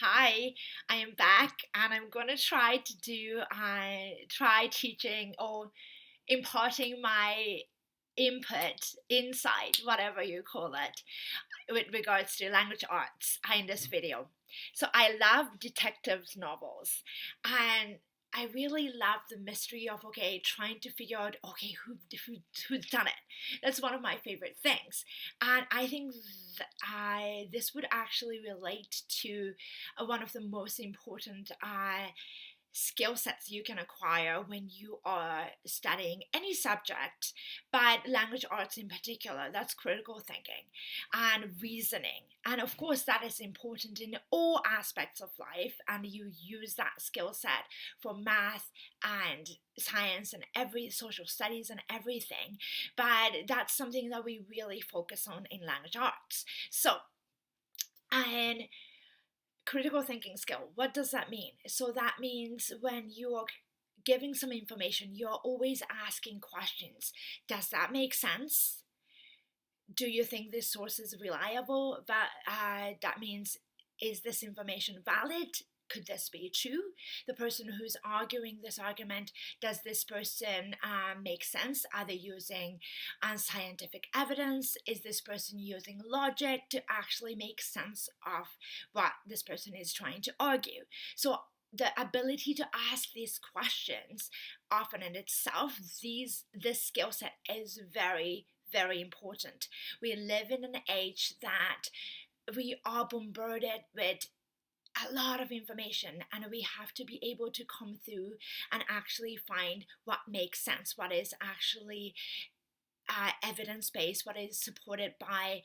Hi, I am back and I'm going to try to try teaching or imparting my input, insight, whatever you call it, with regards to language arts in this video. So I love detectives novels, and I really love the mystery of trying to figure out who's done it. That's one of my favorite things, and I think this would actually relate to one of the most important skill sets you can acquire when you are studying any subject, but language arts in particular. That's critical thinking and reasoning. And of course, that is important in all aspects of life, and you use that skill set for math and science and every social studies and everything. But that's something that we really focus on in language arts. So, and critical thinking skill, what does that mean? So that means when you are giving some information, you're always asking questions. Does that make sense? Do you think this source is reliable? But that means, is this information valid? Could this be true? The person who's arguing this argument, does this person make sense? Are they using scientific evidence? Is this person using logic to actually make sense of what this person is trying to argue? So the ability to ask these questions often in itself, this skill set is very important. We live in an age that we are bombarded with a lot of information, and we have to be able to come through and actually find what makes sense, what is actually evidence-based, what is supported by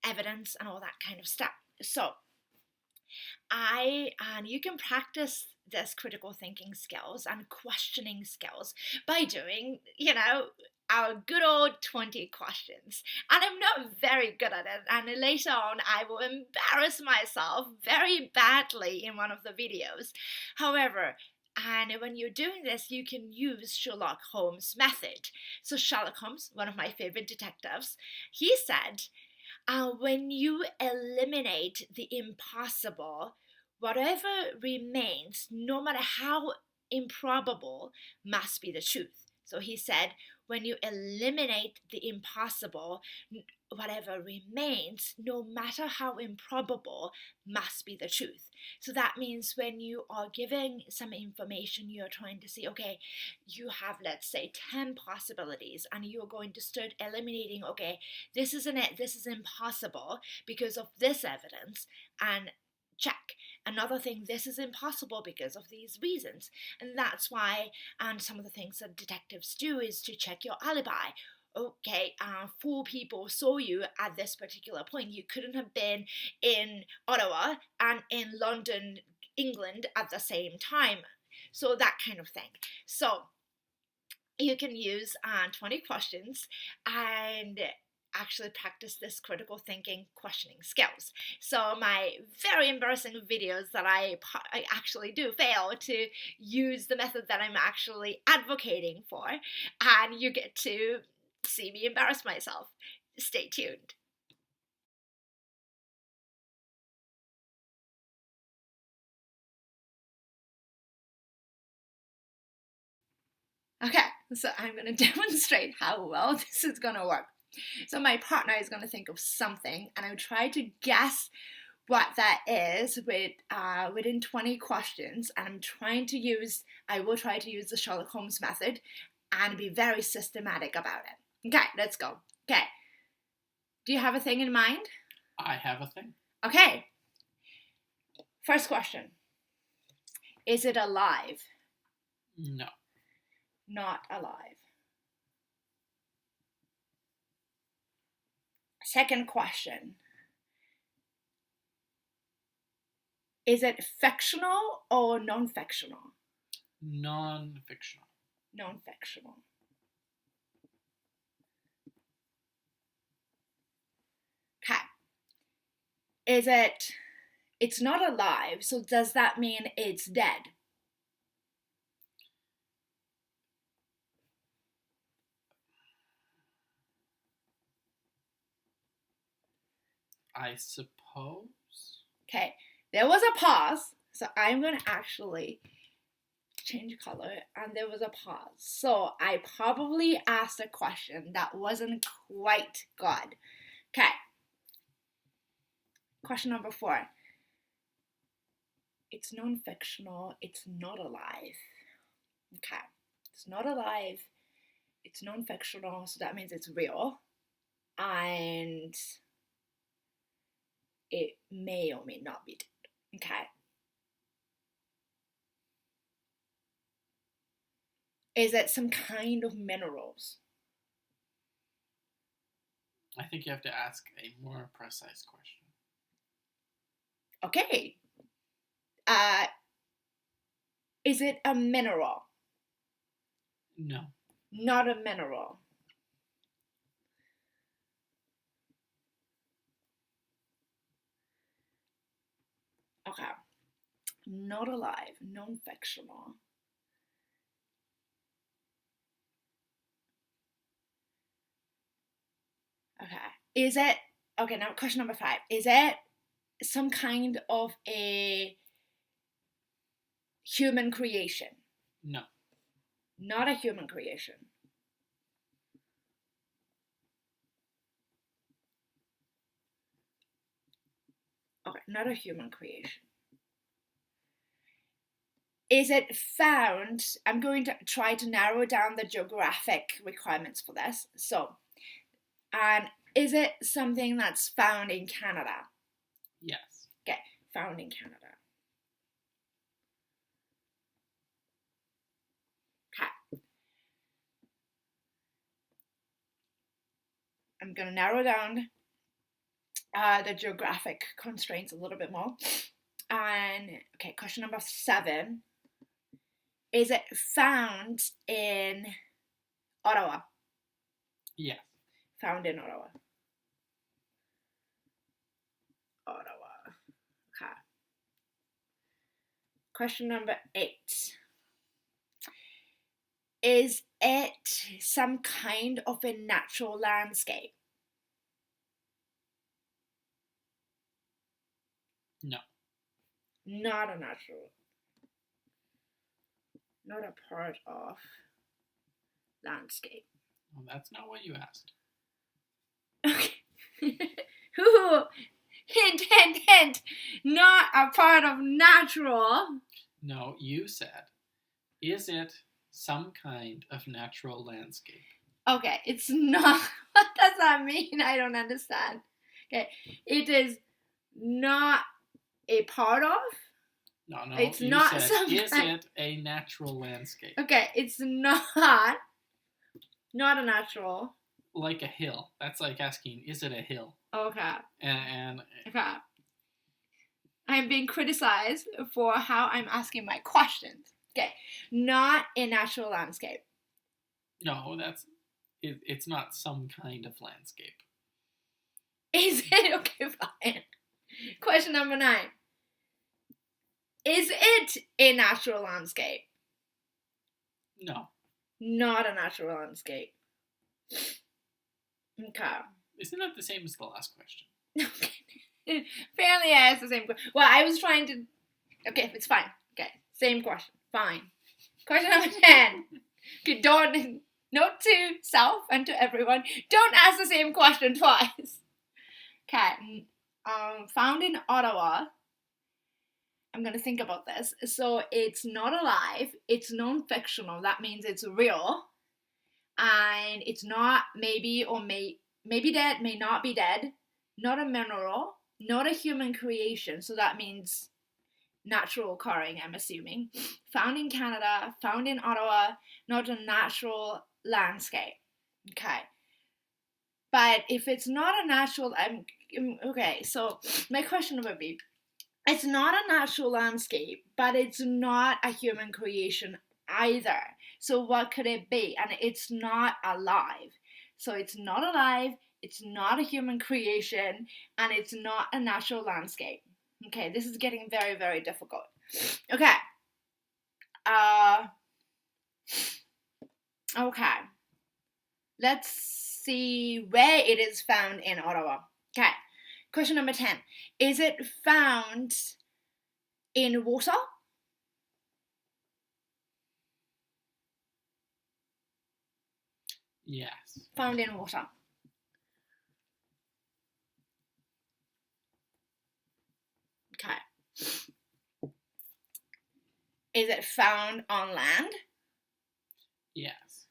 evidence and all that kind of stuff. So and you can practice this critical thinking skills and questioning skills by doing, our good old 20 questions. And I'm not very good at it, and later on I will embarrass myself very badly in one of the videos. However, and when you're doing this, you can use Sherlock Holmes method. So Sherlock Holmes, one of my favorite detectives, he said, when you eliminate the impossible, whatever remains, no matter how improbable, must be the truth. So he said, when you eliminate the impossible, whatever remains, no matter how improbable, must be the truth. So that means when you are giving some information, you're trying to see, okay, you have, let's say, 10 possibilities, and you're going to start eliminating, okay, this isn't it, this is impossible because of this evidence, and check. Another thing, this is impossible because of these reasons. And that's why, and some of the things that detectives do is to check your alibi. Okay, 4 people saw you at this particular point. You couldn't have been in Ottawa and in London, England at the same time. So that kind of thing. So you can use 20 questions and actually practice this critical thinking questioning skills. So my very embarrassing videos that I actually do fail to use the method that I'm actually advocating for, and you get to see me embarrass myself. Stay tuned. Okay, so I'm going to demonstrate how well this is going to work. So my partner is going to think of something, and I'll try to guess what that is within 20 questions. And I will try to use the Sherlock Holmes method and be very systematic about it. Okay, let's go. Okay, do you have a thing in mind? I have a thing. Okay, first question. Is it alive? No. Not alive. Second question. Is it fictional or non-fictional? Non-fictional. Non-fictional. Okay. It's not alive, so does that mean it's dead? I suppose. Okay. There was a pause, so I'm going to actually change color, and there was a pause. So I probably asked a question that wasn't quite good. Okay. Question number 4. It's non-fictional. It's not alive. Okay. It's not alive. It's non-fictional, so that means it's real. And it may or may not be dead. Okay. Is it some kind of minerals? I think you have to ask a more precise question. Okay. Is it a mineral? No. Not a mineral. Okay. Not alive. Non-fictional. Okay. Is it, okay, now question number 5. Is it some kind of a human creation? No. Not a human creation. Okay, not a human creation. Is it found, I'm going to try to narrow down the geographic requirements for this. So, is it something that's found in Canada? Yes. Okay, found in Canada. Okay. I'm going to narrow down the geographic constraints a little bit more. And, okay, question number 7. Is it found in Ottawa? Yes. Found in Ottawa. Ottawa. Okay. Question number 8. Is it some kind of a natural landscape? No. Not a natural. Not a part of landscape. Well, that's not what you asked. Okay. Ooh, hint, hint, hint. Not a part of natural. No, you said, is it some kind of natural landscape? Okay, it's not. What does that mean? I don't understand. Okay, it is not a part of. No, It's you not said, some is kind. it a natural landscape? Okay, it's not a natural. Like a hill. That's like asking, is it a hill? Okay. And Okay. I'm being criticized for how I'm asking my questions. Okay, not a natural landscape. no, it's not some kind of landscape. Is it? Okay, fine. Question number 9. Is it a natural landscape? No. Not a natural landscape. Okay. Isn't that the same as the last question? Apparently I asked the same question. Well, I was trying to... Okay, it's fine. Okay, same question. Fine. Question number 10. Okay, don't... Note to self and to everyone, don't ask the same question twice. Okay. Found in Ottawa. I'm going to think about this. So it's not alive. It's non-fictional. That means it's real. And it's not maybe or may be dead, may not be dead. Not a mineral. Not a human creation. So that means natural occurring, I'm assuming. Found in Canada. Found in Ottawa. Not a natural landscape. Okay. But if it's not a natural, okay, so my question would be, it's not a natural landscape, but it's not a human creation either. So what could it be? And it's not alive. So it's not alive, it's not a human creation, and it's not a natural landscape. Okay, this is getting very, very difficult. Okay. Okay. Let's see where it is found in Ottawa. Okay. Question number 10. Is it found In water? Yes. Found in water. Okay. Is it found on land? Yes.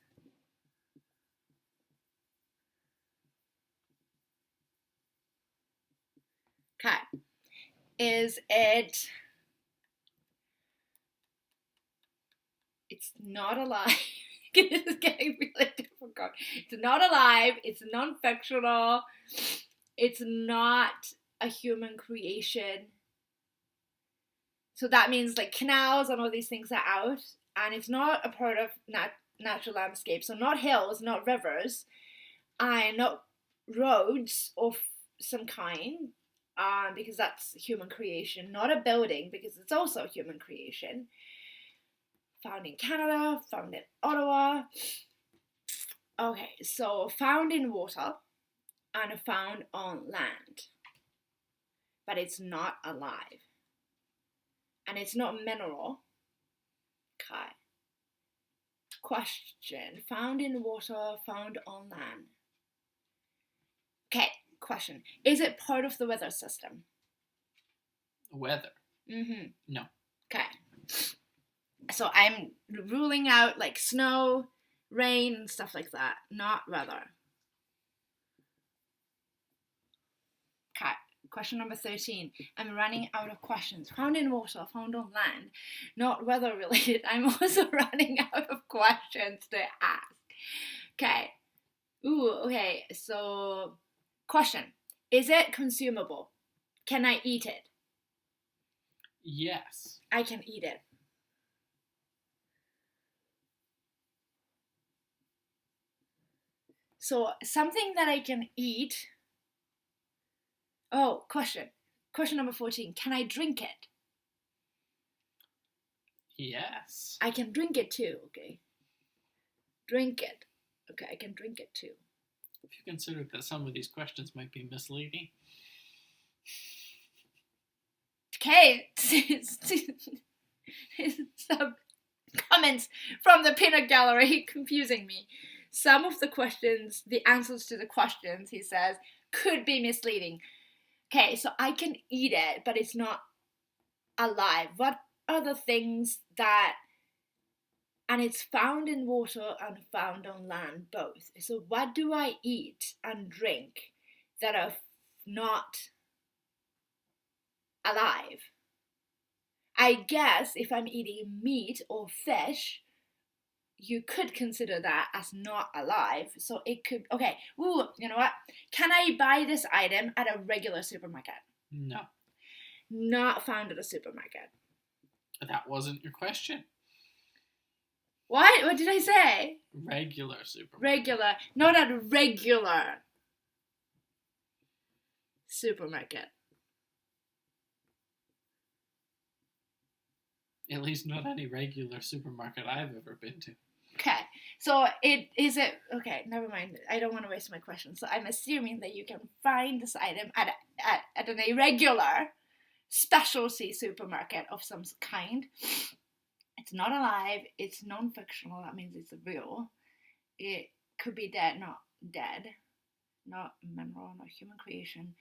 Okay. Is it... It's not alive. This is getting really difficult. It's not alive. It's non-fictional. It's not a human creation. So that means like canals and all these things are out, and it's not a part of natural landscape. So not hills, not rivers, and not roads of some kind, because that's human creation. Not a building, because it's also human creation. Found in Canada, found in Ottawa. Okay, so found in water and found on land. But it's not alive. And it's not mineral. Okay. Question. Found in water, found on land. Okay, question. Is it part of the weather system? Weather? Mm-hmm. No. Okay. So I'm ruling out like snow, rain, and stuff like that. Not weather. Okay. Question number 13. I'm running out of questions. Found in water, found on land. Not weather related. I'm also running out of questions to ask. Okay. Ooh, okay. So, question. Is it consumable? Can I eat it? Yes. I can eat it. So, something that I can eat. Oh, question. Question number 14. Can I drink it? Yes. I can drink it too, okay. Drink it. Okay, I can drink it too. If you consider that some of these questions might be misleading. Okay. Some comments from the peanut gallery confusing me. Some of the questions, the answers to the questions, he says, could be misleading. Okay, so I can eat it, but it's not alive. What are the things that... And it's found in water and found on land, both. So what do I eat and drink that are not alive? I guess if I'm eating meat or fish, you could consider that as not alive. So it could... Okay, ooh, you know what? Can I buy this item at a regular supermarket? No. Not found at a supermarket. That wasn't your question. What? What did I say? Regular supermarket. Regular. Not at a regular supermarket. At least not any regular supermarket I've ever been to. Okay, so okay, never mind. I don't want to waste my question. So I'm assuming that you can find this item at an irregular specialty supermarket of some kind. It's not alive. It's non-fictional. That means it's real. It could be dead, not dead. Not mineral, not human creation.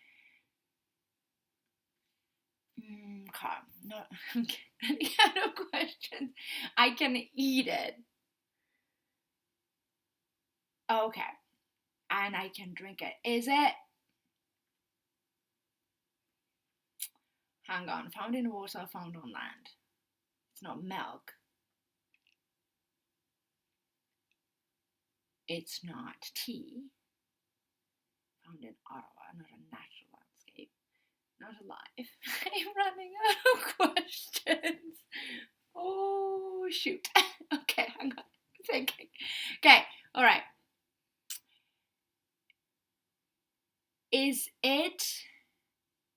Okay, not any kind of questions. I can eat it. Okay. And I can drink it. Is it... Hang on. Found in water, found on land. It's not milk. It's not tea. Found in Ottawa, not a natural landscape. Not alive. I'm running out of questions. Oh, shoot. Okay, hang on. I'm thinking. Okay, alright. Is it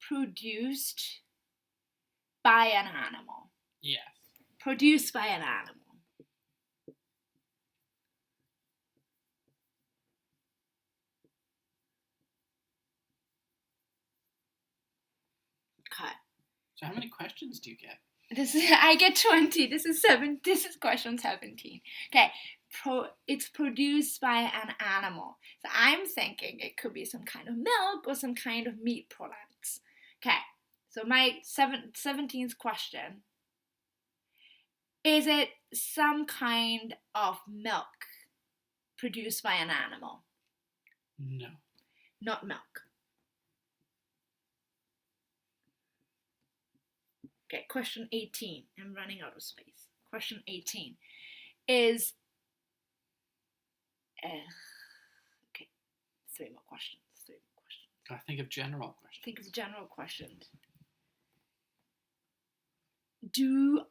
produced by an animal? Yes. Produced by an animal. Okay. So how many questions do you get? I get 20. This is question 17. Okay. It's produced by an animal. So I'm thinking it could be some kind of milk or some kind of meat products. Okay. So my 17th question. Is it some kind of milk produced by an animal? No. Not milk. Okay, question 18. I'm running out of space. Question 18 is... okay, three more questions. I think of general questions. Think of general questions. Do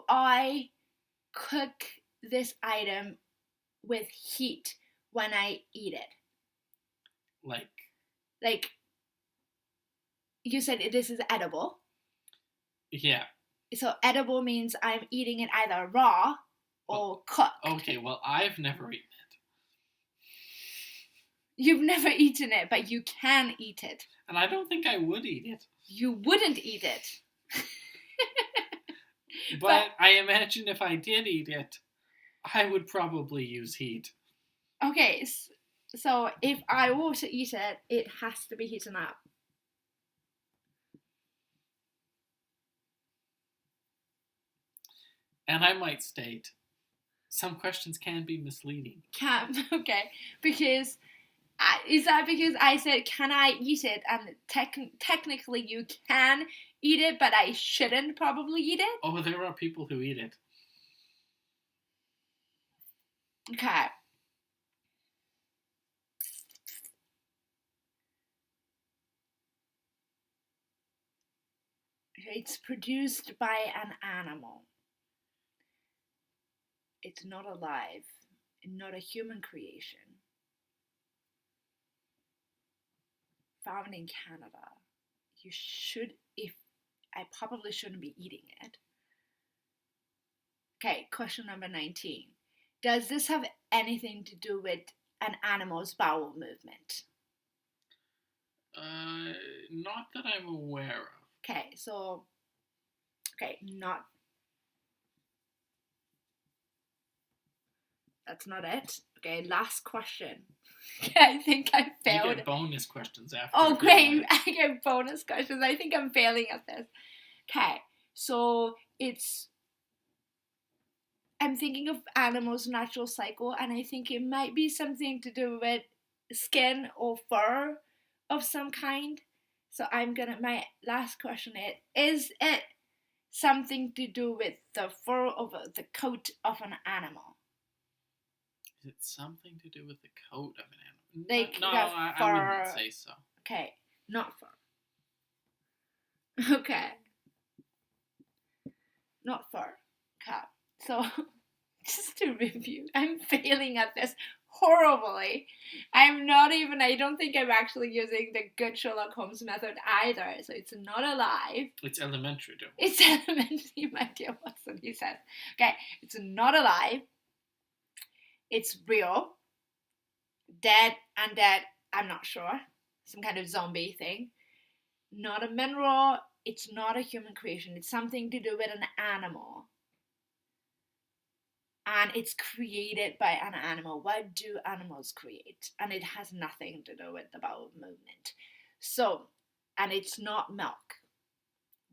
I cook this item with heat when I eat it? Like you said this is edible. Yeah. So edible means I'm eating it either raw or cooked. Okay, well, I've never eaten it. You've never eaten it, but you can eat it. And I don't think I would eat it. You wouldn't eat it. But I imagine if I did eat it, I would probably use heat. Okay, so if I were to eat it, it has to be heated up. And I might state, some questions can be misleading. Okay, because... is that because I said, can I eat it? And technically you can eat it, but I shouldn't probably eat it? Oh, there are people who eat it. Okay. It's produced by an animal. It's not alive. Not a human creation. Found in Canada. I probably shouldn't be eating it. Okay, question number 19. Does this have anything to do with an animal's bowel movement? Not that I'm aware of. Okay, so... okay, not... that's not it. Okay, last question. I think I failed. You get bonus questions after. Oh, great. I get bonus questions. I think I'm failing at this. Okay, so I'm thinking of animals' natural cycle, and I think it might be something to do with skin or fur of some kind. So my last question is it something to do with the fur of the coat of an animal? Is it something to do with the coat of an animal? Like no, I wouldn't say so. Okay, not fur. Okay. Not fur. Okay. So, just to review, I'm failing at this horribly. I don't think I'm actually using the good Sherlock Holmes method either. So it's not alive. It's elementary, though. It's elementary, my dear Watson, he says. Okay, it's not alive. It's real. Dead, undead, I'm not sure. Some kind of zombie thing. Not a mineral. It's not a human creation. It's something to do with an animal. And it's created by an animal. What do animals create? And it has nothing to do with the bowel movement. So, and it's not milk.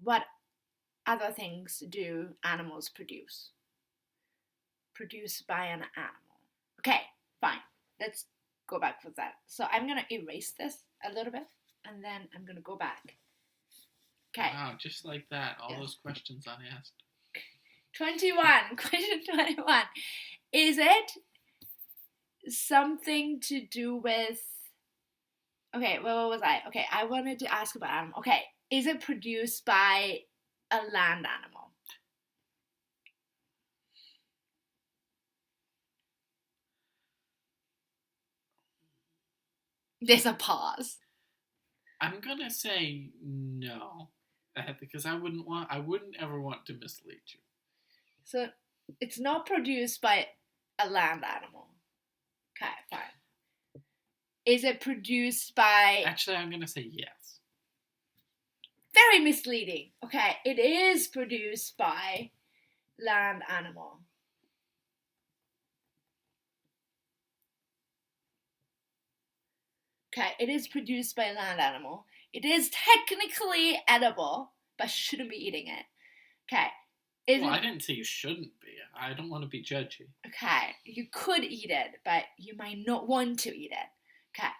What other things do animals produce? Produced by an animal. Okay, fine. Let's go back with that. So I'm going to erase this a little bit, and then I'm going to go back. Okay. Wow, just like that. All those questions unasked. 21. Question 21. Is it something to do with... okay, well, what was I? Okay, I wanted to ask about animal. Okay, is it produced by a land animal? There's a pause. I'm gonna say no, because I wouldn't ever want to mislead you. So it's not produced by a land animal. Okay, fine. Is it produced by... actually, I'm gonna say yes. very misleading. Okay, it is produced by land animal. Okay, it is produced by a land animal. It is technically edible, but shouldn't be eating it. Okay. Well, I didn't say you shouldn't be. I don't want to be judgy. Okay, you could eat it, but you might not want to eat it. Okay.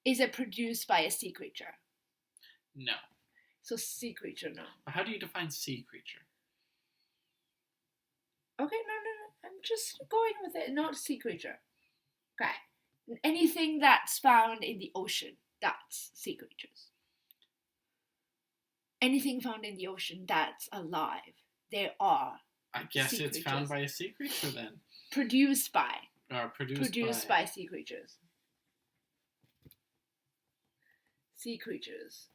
Is it produced by a sea creature? No. So sea creature, no. How do you define sea creature? Okay, no. I'm just going with it. Not sea creature. Okay. Anything that's found in the ocean, that's sea creatures. Anything found in the ocean that's alive, there are. I guess it's found by a sea creature then. Produced by. Or produced by sea creatures. Sea creatures.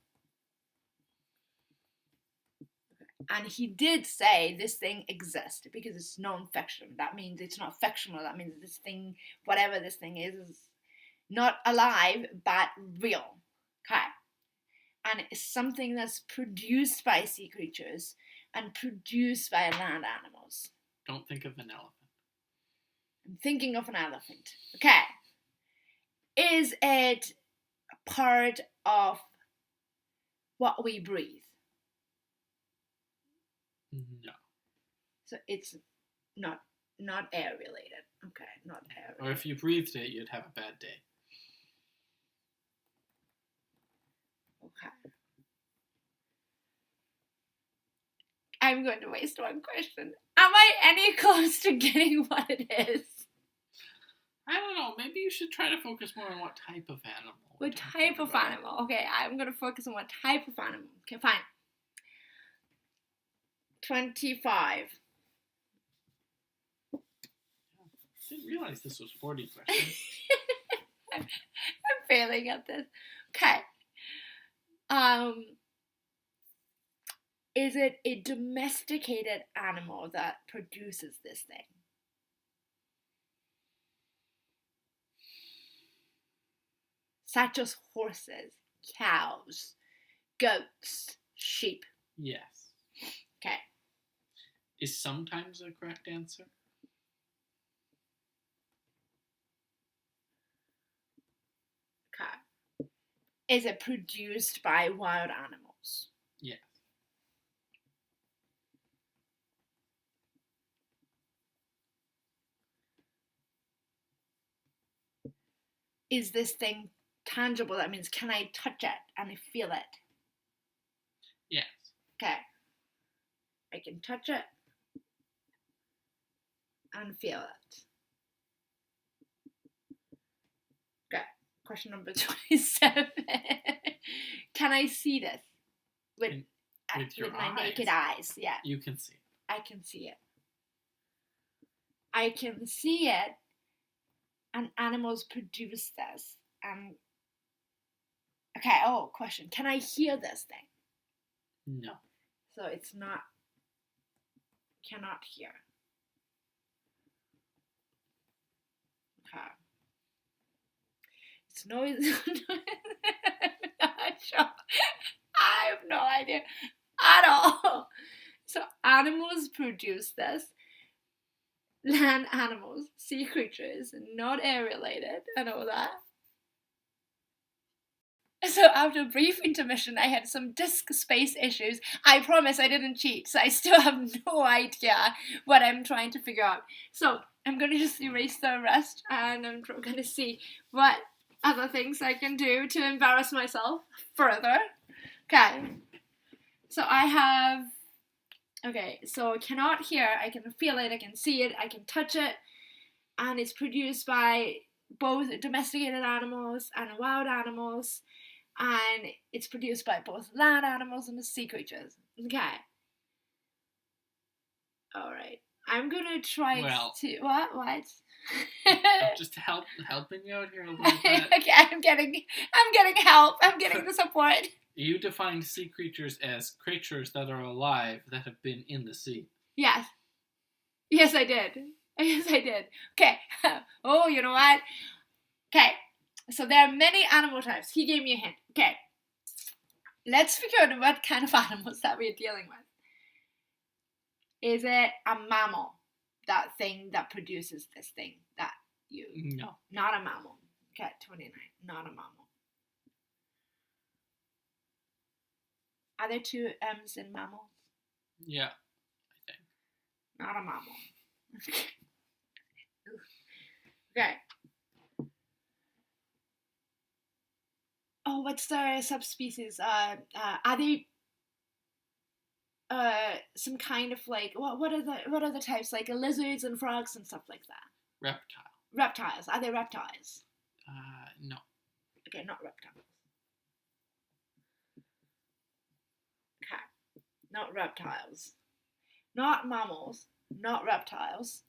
And he did say this thing exists because it's non-fictional. That means it's not fictional. That means this thing, whatever this thing is not alive, but real. Okay. And it's something that's produced by sea creatures and produced by land animals. Don't think of an elephant. I'm thinking of an elephant. Okay. Is it part of what we breathe? No. So it's not air related. Okay, not air related. Or if you breathed it, you'd have a bad day. Okay. I'm going to waste one question. Am I any close to getting what it is? I don't know. Maybe you should try to focus more on what type of animal. What type of animal? Okay, I'm going to focus on what type of animal. Okay, fine. 25. I didn't realize this was 40 questions. I'm failing at this. Okay. Is it a domesticated animal that produces this thing? Such as horses, cows, goats, sheep. Yes. Okay. Is sometimes a correct answer? Okay. Is it produced by wild animals? Yes. Is this thing tangible? That means can I touch it and I feel it? Yes. Okay. I can touch it and feel it. Okay. Question number 27. Can I see this with my naked eyes? Yeah. You can see. I can see it. I can see it, and animals produce this. Okay. Oh, question. Can I hear this thing? No. So it's not. Cannot hear. Okay. It's noisy. Not sure. I have no idea at all. So animals produce this. Land animals, sea creatures, not air related. I know that. So after a brief intermission, I had some disk space issues. I promise I didn't cheat, so I still have no idea what I'm trying to figure out. So I'm going to just erase the rest, and I'm going to see what other things I can do to embarrass myself further. Okay. So I have... Okay, so I cannot hear, I can feel it, I can see it, I can touch it, and it's produced by both domesticated animals and wild animals, and it's produced by both land animals and the sea creatures. Okay. Right. I'm gonna try to... What? Just helping you out here a little bit. Okay, I'm getting help. I'm getting the support. You defined sea creatures as creatures that are alive that have been in the sea. Yes. Yes, I did. Okay. Oh, you know what? Okay. So there are many animal types. He gave me a hint. Okay. Let's figure out what kind of animals that we're dealing with. Is it a mammal? That thing that produces this thing that you... No. Not a mammal. Okay, 29. Not a mammal. Are there two M's in mammals? Yeah, I think. Not a mammal. Okay. Oh, what's the subspecies? Are they some kind of like what are the types, like lizards and frogs and stuff like that? Reptile. Reptiles. Are they reptiles? No. Okay, not reptiles. Okay, not reptiles. Not mammals. Not reptiles.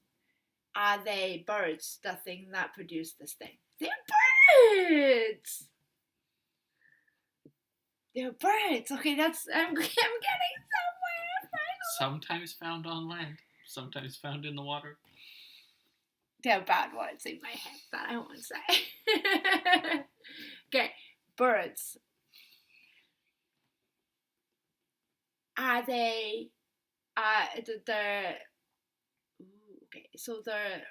Are they birds? The thing that produced this thing. They're birds. They're birds. Okay, I'm getting somewhere. Finally. Sometimes found on land. Sometimes found in the water. They're bad words in my head that I won't say. Okay, birds. Are they? Okay, so they're.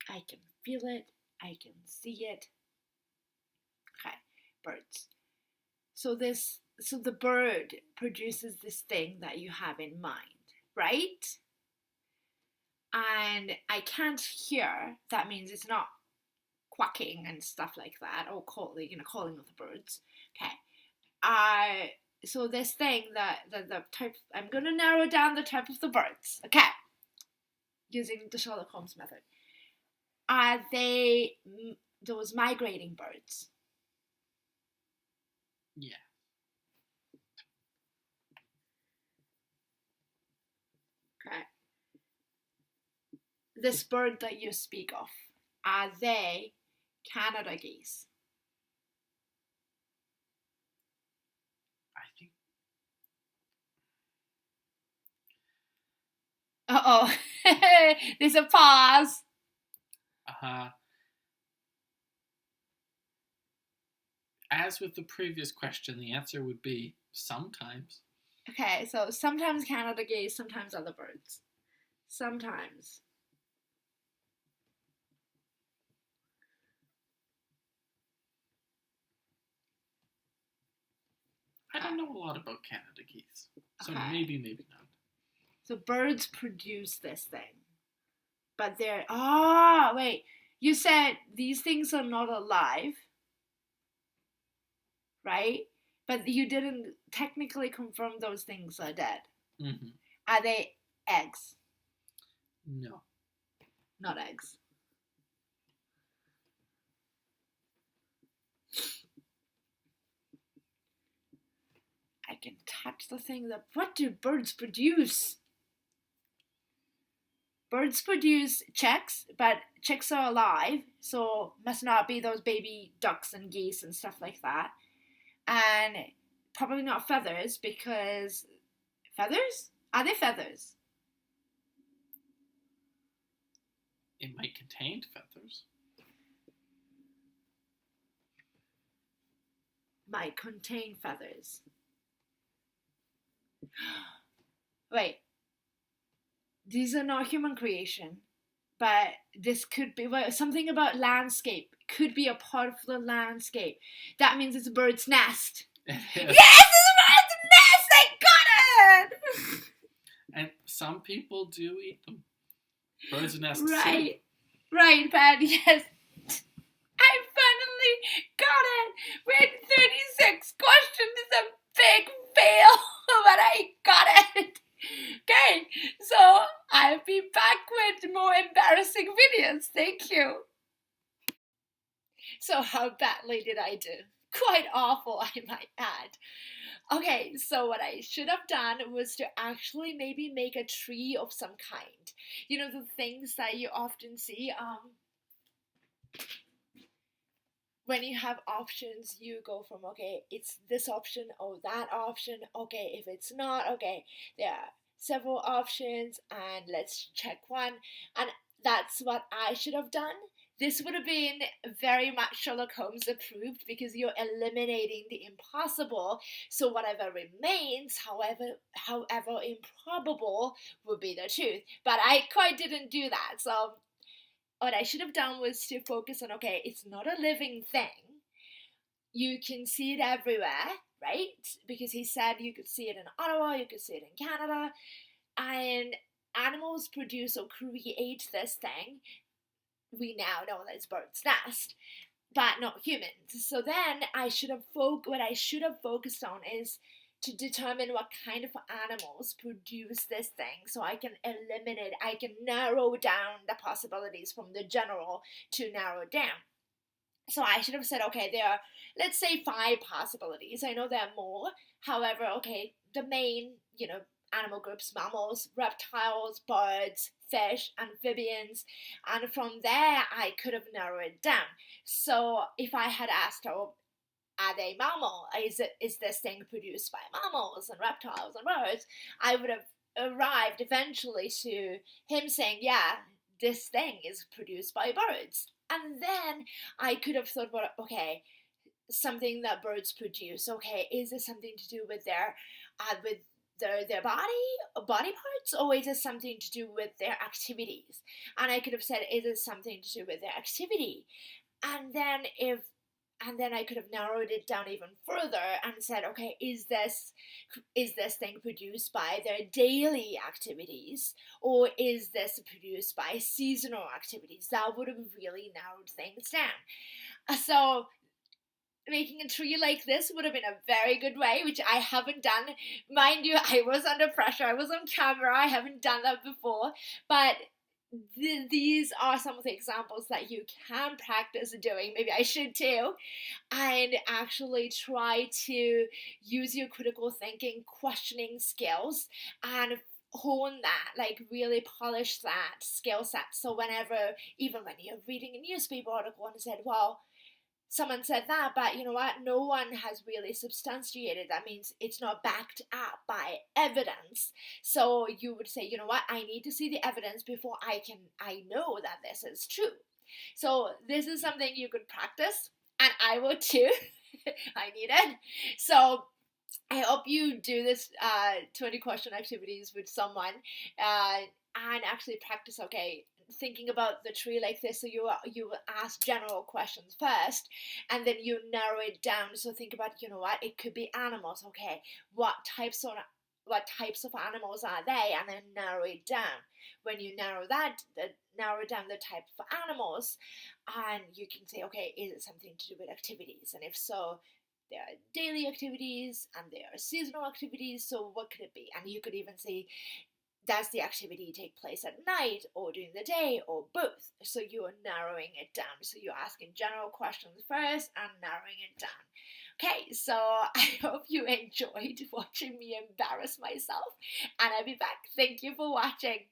I can feel it. I can see it. Okay, birds. So the bird produces this thing that you have in mind, right? And I can't hear. That means it's not quacking and stuff like that, or calling of the birds. Okay. So this thing the type. I'm gonna narrow down the type of the birds. Okay. Using the Sherlock Holmes method. Are they those migrating birds? Yeah. Okay. This bird that you speak of, are they Canada geese? I think. Uh-oh. There's a pause. As with the previous question, the answer would be sometimes. Okay, so sometimes Canada geese, sometimes other birds. Sometimes. I don't know a lot about Canada geese, so Okay. maybe not. So birds produce this thing, but they're wait. You said these things are not alive, right? But you didn't technically confirm those things are dead. Mm-hmm. Are they eggs? No. Not eggs. I can touch the thing that. What do birds produce? Birds produce chicks, but chicks are alive, so must not be those baby ducks and geese and stuff like that. And probably not feathers, because feathers? Are they feathers? It might contain feathers. Might contain feathers. Wait. These are not human creation, but this could be something about landscape. Could be a part of the landscape. That means it's a bird's nest. Yes, it's a bird's nest! I got it! And some people do eat them. Bird's nest. Right. Too. Right, Pat, yes. I finally got it! With 36 questions is a big fail, but I got it! Okay, so I'll be back with more embarrassing videos. Thank you. So how badly did I do? Quite awful, I might add. Okay, so what I should have done was to actually maybe make a tree of some kind. You know, the things that you often see, when you have options, you go from, okay, it's this option or that option. Okay, if it's not, okay, there are several options and let's check one. And that's what I should have done. this would have been very much Sherlock Holmes approved because you're eliminating the impossible. So whatever remains, however improbable, would be the truth. But I quite didn't do that. So what I should have done was to focus on, okay, it's not a living thing. You can see it everywhere, right? Because he said you could see it in Ottawa, you could see it in Canada, and animals produce or create this thing. We now know that it's bird's nest, but not humans. So then what I should have focused on is to determine what kind of animals produce this thing, so I can narrow down the possibilities from the general to narrow down. So I should have said, okay, there are, let's say, 5 possibilities. I know there are more. However, okay, the main, animal groups: mammals, reptiles, birds, fish, amphibians. And from there, I could have narrowed it down. So if I had asked, oh, are they mammal? Is this thing produced by mammals and reptiles and birds? I would have arrived eventually to him saying, yeah, this thing is produced by birds. And then I could have thought, well, okay, something that birds produce. Okay, is this something to do with their body parts, or is it something to do with their activities? And I could have said, is it something to do with their activity? And then I could have narrowed it down even further and said, okay, is this thing produced by their daily activities, or is this produced by seasonal activities? That would have really narrowed things down. So making a tree like this would have been a very good way, which I haven't done. Mind you, I was under pressure. I was on camera. I haven't done that before. But these are some of the examples that you can practice doing. Maybe I should too. And actually try to use your critical thinking, questioning skills and hone that, like really polish that skill set. So even when you're reading a newspaper article and said, well, someone said that, but you know what? No one has really substantiated. That means it's not backed up by evidence. So you would say, you know what? I need to see the evidence before I know that this is true. So this is something you could practice, and I will too. I need it. So I hope you do this 20 question activities with someone and actually practice, okay, thinking about the tree like this. So you ask general questions first, and then you narrow it down. So think about, you know what, it could be animals. Okay, what types of animals are they? And then narrow it down. When you narrow down the type of animals, and you can say, okay, is it something to do with activities? And if so, there are daily activities and there are seasonal activities. So what could it be? And you could even say, does the activity take place at night or during the day or both? So you are narrowing it down. So you're asking general questions first and narrowing it down. Okay, so I hope you enjoyed watching me embarrass myself, and I'll be back. Thank you for watching.